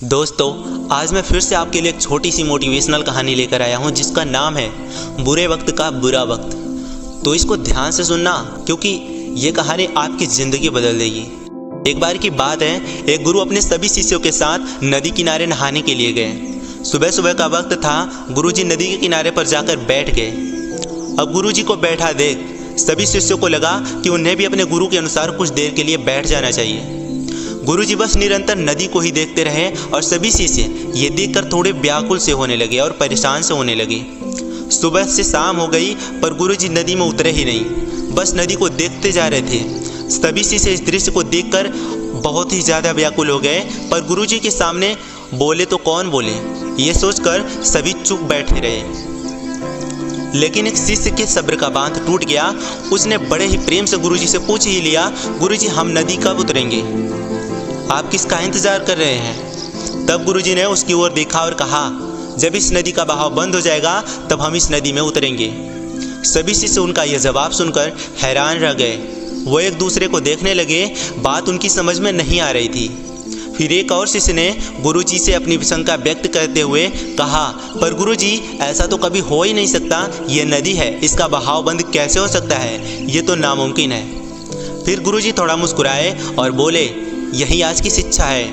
दोस्तों, आज मैं फिर से आपके लिए एक छोटी सी मोटिवेशनल कहानी लेकर आया हूँ जिसका नाम है बुरे वक्त का बुरा वक्त। तो इसको ध्यान से सुनना क्योंकि ये कहानी आपकी ज़िंदगी बदल देगी। एक बार की बात है, एक गुरु अपने सभी शिष्यों के साथ नदी किनारे नहाने के लिए गए। सुबह सुबह का वक्त था। गुरुजी नदी के किनारे पर जाकर बैठ गए। अब गुरुजी को बैठा देख सभी शिष्यों को लगा कि उन्हें भी अपने गुरु के अनुसार कुछ देर के लिए बैठ जाना चाहिए। गुरुजी बस निरंतर नदी को ही देखते रहे और सभी शिष्य ये देखकर थोड़े व्याकुल से होने लगे और परेशान से होने लगे। सुबह से शाम हो गई पर गुरुजी नदी में उतरे ही नहीं, बस नदी को देखते जा रहे थे। सभी शिष्य इस दृश्य को देखकर बहुत ही ज़्यादा व्याकुल हो गए, पर गुरुजी के सामने बोले तो कौन बोले, ये सोचकर सभी चुप बैठे रहे। लेकिन एक शिष्य के सब्र का बांध टूट गया। उसने बड़े ही प्रेम से गुरुजी से पूछ ही लिया, गुरुजी हम नदी कब उतरेंगे? आप किसका इंतजार कर रहे हैं? तब गुरुजी ने उसकी ओर देखा और कहा, जब इस नदी का बहाव बंद हो जाएगा तब हम इस नदी में उतरेंगे। सभी शिष्य उनका यह जवाब सुनकर हैरान रह गए। वो एक दूसरे को देखने लगे। बात उनकी समझ में नहीं आ रही थी। फिर एक और शिष्य ने गुरुजी से अपनी शंका व्यक्त करते हुए कहा, पर गुरुजी ऐसा तो कभी हो ही नहीं सकता। ये नदी है, इसका बहाव बंद कैसे हो सकता है? ये तो नामुमकिन है। फिर गुरुजी थोड़ा मुस्कुराए और बोले, यही आज की शिक्षा है।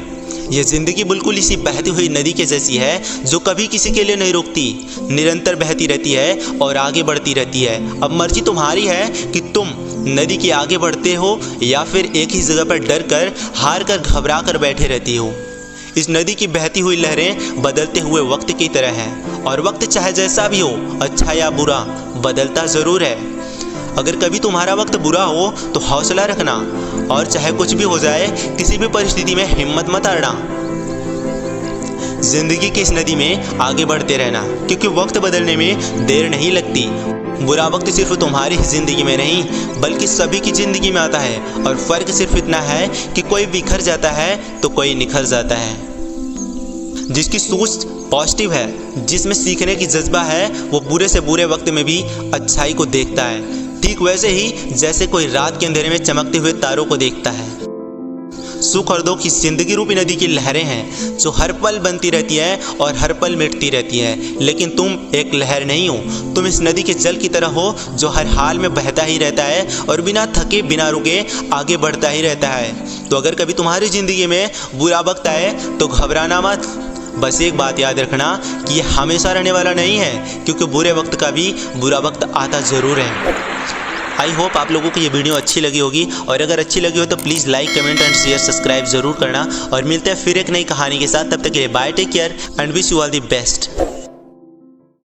यह जिंदगी बिल्कुल इसी बहती हुई नदी के जैसी है जो कभी किसी के लिए नहीं रुकती, निरंतर बहती रहती है और आगे बढ़ती रहती है। अब मर्जी तुम्हारी है कि तुम नदी के आगे बढ़ते हो या फिर एक ही जगह पर डर कर, हार कर, घबरा कर बैठे रहती हो। इस नदी की बहती हुई लहरें बदलते हुए वक्त की तरह हैं और वक्त चाहे जैसा भी हो, अच्छा या बुरा, बदलता ज़रूर है। अगर कभी तुम्हारा वक्त बुरा हो तो हौसला रखना और चाहे कुछ भी हो जाए, किसी भी परिस्थिति में हिम्मत मत हारना। जिंदगी की इस नदी में आगे बढ़ते रहना क्योंकि वक्त बदलने में देर नहीं लगती। बुरा वक्त सिर्फ तुम्हारी जिंदगी में नहीं बल्कि सभी की जिंदगी में आता है और फर्क सिर्फ इतना है कि कोई बिखर जाता है तो कोई निखर जाता है। जिसकी सोच पॉजिटिव है, जिसमें सीखने की जज्बा है, वो बुरे से बुरे वक्त में भी अच्छाई को देखता है, ठीक वैसे ही जैसे कोई रात के अंधेरे में चमकते हुए तारों को देखता है। सुख और दुख की जिंदगी रूपी नदी की लहरें हैं जो हर पल बनती रहती है और हर पल मिटती रहती है, लेकिन तुम एक लहर नहीं हो। तुम इस नदी के जल की तरह हो जो हर हाल में बहता ही रहता है और बिना थके बिना रुके आगे बढ़ता ही रहता है। तो अगर कभी तुम्हारी ज़िंदगी में बुरा वक्त आए तो घबराना मत। बस एक बात याद रखना कि ये हमेशा रहने वाला नहीं है, क्योंकि बुरे वक्त का भी बुरा वक्त आता ज़रूर है। आई होप आप लोगों को ये वीडियो अच्छी लगी होगी, और अगर अच्छी लगी हो तो please like, comment and share, subscribe ज़रूर करना। और मिलते हैं फिर एक नई कहानी के साथ। तब तक के लिए bye, take care and wish you all the best.